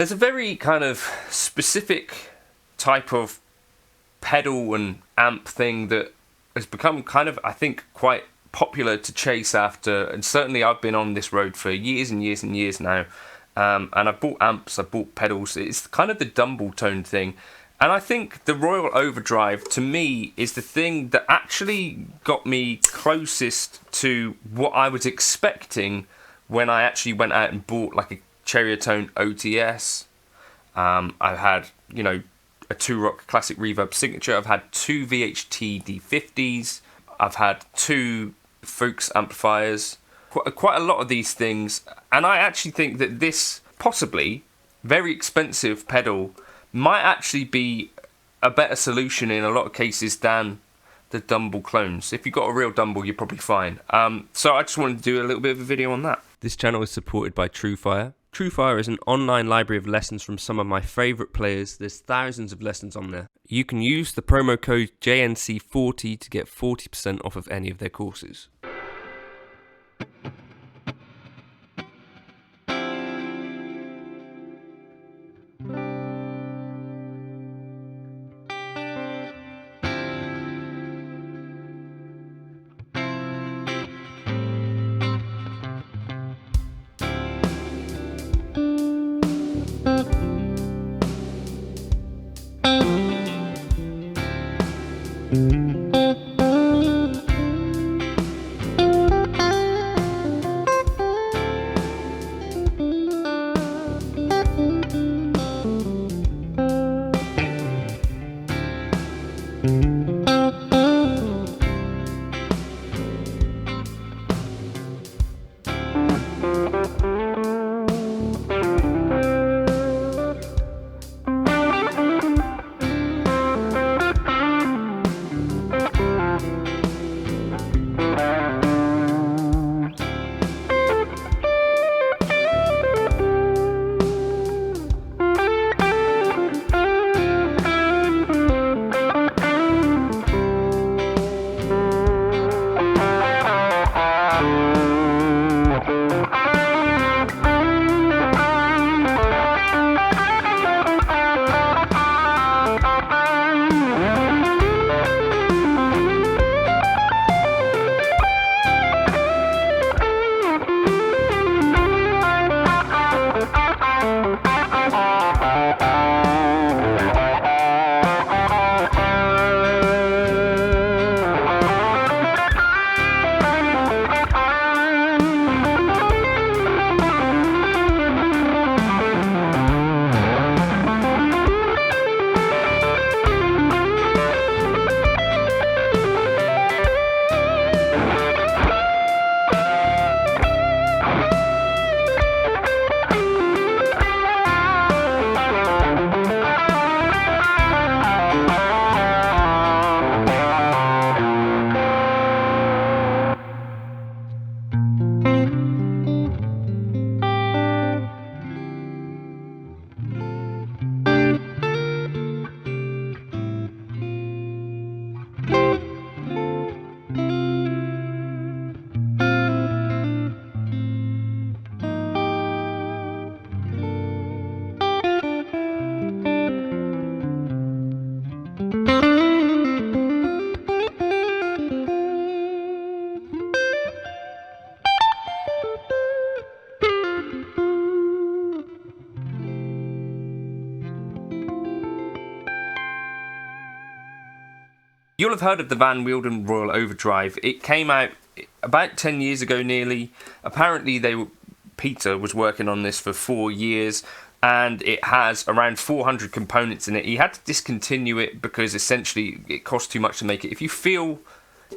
There's a very kind of specific type of pedal and amp thing that has become kind of, I think, quite popular to chase after, and certainly I've been on this road for years and years and years now, and I've bought amps, I've bought pedals. It's kind of the Dumble tone thing, and I think the Royal Overdrive to me is the thing that actually got me closest to what I was expecting when I actually went out and bought like a Cherrytone OTS. I've had, a 2-Rock Classic Reverb Signature. I've had 2 VHT D50s. I've had 2 Fuchs amplifiers. Quite a lot of these things. And I actually think that this possibly very expensive pedal might actually be a better solution in a lot of cases than the Dumble clones. If you've got a real Dumble, you're probably fine. So I just wanted to do a little bit of a video on that. This channel is supported by TrueFire. TrueFire is an online library of lessons from some of my favourite players. There's thousands of lessons on there. You can use the promo code JNC40 to get 40% off of any of their courses. You'll have heard of the Van Weelden Royal Overdrive. It came out about 10 years ago nearly. Apparently Peter was working on this for 4 years, and it has around 400 components in it. He had to discontinue it because essentially it cost too much to make it. If you feel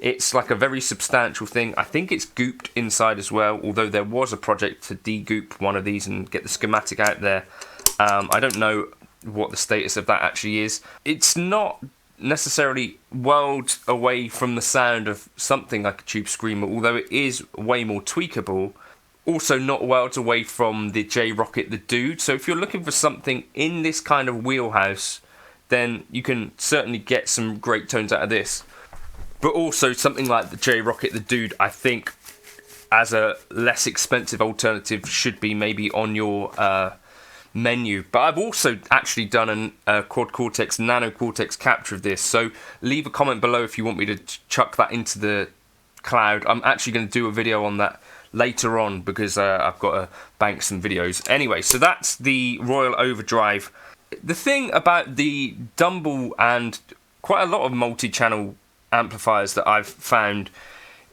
it's like a very substantial thing, I think it's gooped inside as well, although there was a project to de-goop one of these and get the schematic out there. I don't know what the status of that actually is. It's not necessarily worlds away from the sound of something like a Tube Screamer, although it is way more tweakable. Also not worlds away from the J-Rocket the Dude, so if you're looking for something in this kind of wheelhouse, then you can certainly get some great tones out of this. But also something like the J-Rocket the Dude, I think, as a less expensive alternative, should be maybe on your menu. But I've also actually done a quad cortex, nano cortex capture of this, so leave a comment below if you want me to chuck that into the cloud. I'm actually going to do a video on that later on because I've got to bank some videos. Anyway, so that's the Royal Overdrive. The thing about the Dumble and quite a lot of multi-channel amplifiers that I've found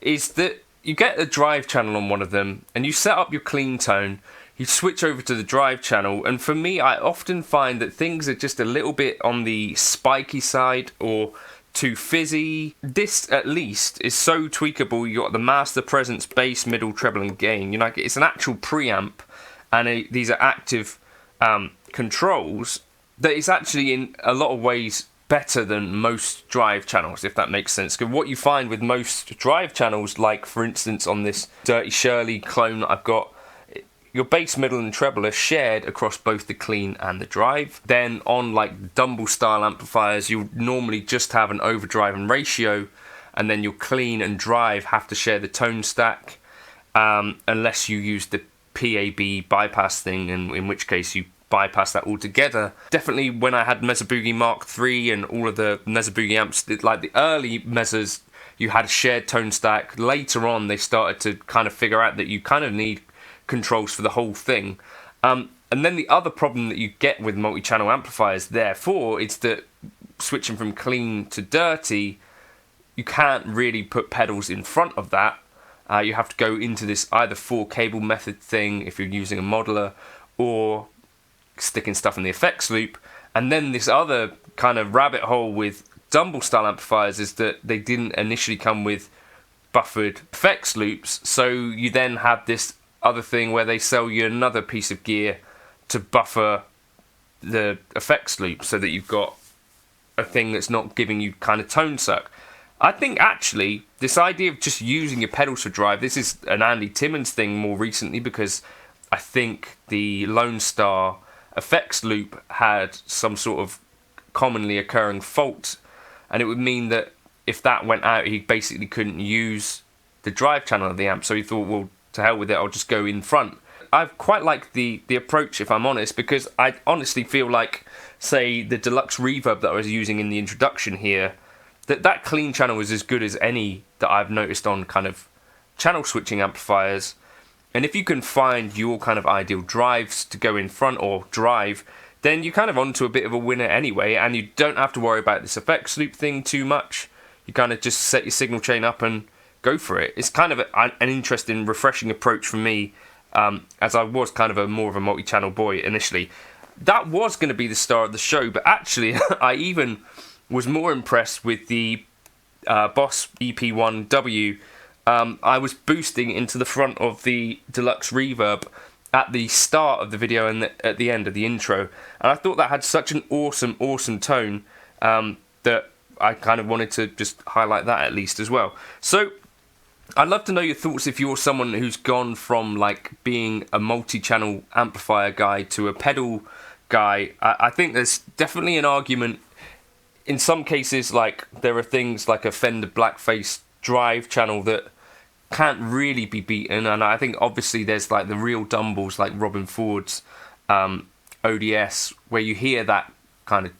is that you get a drive channel on one of them and you set up your clean tone, you switch over to the drive channel, and for me I often find that things are just a little bit on the spiky side or too fizzy. This at least is so tweakable. You got the master, presence, bass, middle, treble and gain. You know, it's an actual preamp and these are active controls that is actually in a lot of ways better than most drive channels, if that makes sense. Because what you find with most drive channels, like for instance on this Dirty Shirley clone that I've got, your bass, middle and treble are shared across both the clean and the drive. Then on like Dumble style amplifiers, you'll normally just have an overdrive and ratio, and then your clean and drive have to share the tone stack, unless you use the PAB bypass thing, and in which case you bypass that altogether. Definitely when I had Mesa Boogie Mark III and all of the Mesa Boogie amps, like the early Mesas, you had a shared tone stack. Later on they started to kind of figure out that you kind of need controls for the whole thing. And then the other problem that you get with multi-channel amplifiers, therefore, is that switching from clean to dirty, you can't really put pedals in front of that. You have to go into this either 4-cable method thing if you're using a modeler, or sticking stuff in the effects loop. And then this other kind of rabbit hole with Dumble style amplifiers is that they didn't initially come with buffered effects loops, so you then have this other thing where they sell you another piece of gear to buffer the effects loop so that you've got a thing that's not giving you kind of tone suck. I think actually this idea of just using your pedals for drive, this is an Andy Timmons thing more recently, because I think the Lone Star effects loop had some sort of commonly occurring fault, and it would mean that if that went out he basically couldn't use the drive channel of the amp, so he thought, well, to hell with it, I'll just go in front. I quite like the approach, if I'm honest, because I honestly feel like, say, the deluxe reverb that I was using in the introduction here, that clean channel is as good as any that I've noticed on kind of channel switching amplifiers. And if you can find your kind of ideal drives to go in front or drive, then you're kind of onto a bit of a winner anyway, and you don't have to worry about this effects loop thing too much. You kind of just set your signal chain up and go for it. It's kind of an interesting, refreshing approach for me, as I was kind of more of a multi-channel boy initially. That was going to be the star of the show, but actually I even was more impressed with the Boss EP1W. I was boosting into the front of the deluxe reverb at the start of the video and at the end of the intro, and I thought that had such an awesome tone that I kind of wanted to just highlight that at least as well. So I'd love to know your thoughts if you're someone who's gone from like being a multi-channel amplifier guy to a pedal guy. I think there's definitely an argument in some cases, like there are things like a Fender Blackface drive channel that can't really be beaten, and I think obviously there's like the real Dumbles like Robin Ford's ODS, where you hear that kind of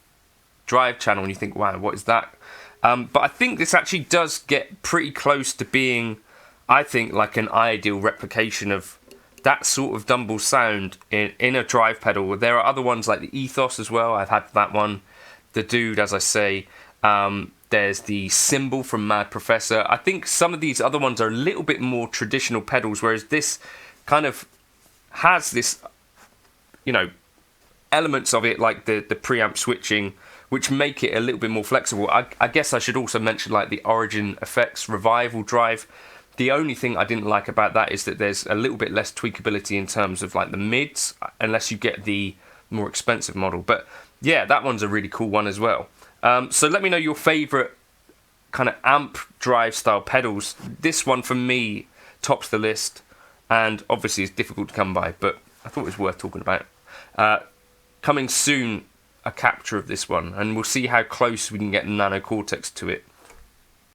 drive channel and you think, wow, what is that? But I think this actually does get pretty close to being, I think, like an ideal replication of that sort of Dumble sound in a drive pedal. There are other ones like the Ethos as well. I've had that one. The Dude, as I say. There's the Symbol from Mad Professor. I think some of these other ones are a little bit more traditional pedals, whereas this kind of has this, you know, elements of it like the preamp switching, which make it a little bit more flexible. I guess I should also mention like the Origin Effects Revival drive. The only thing I didn't like about that is that there's a little bit less tweakability in terms of like the mids, unless you get the more expensive model. But yeah, that one's a really cool one as well. So let me know your favourite kind of amp drive style pedals. This one for me tops the list, and obviously it's difficult to come by, but I thought it was worth talking about. Coming soon, a capture of this one, and we'll see how close we can get Nano Cortex to it.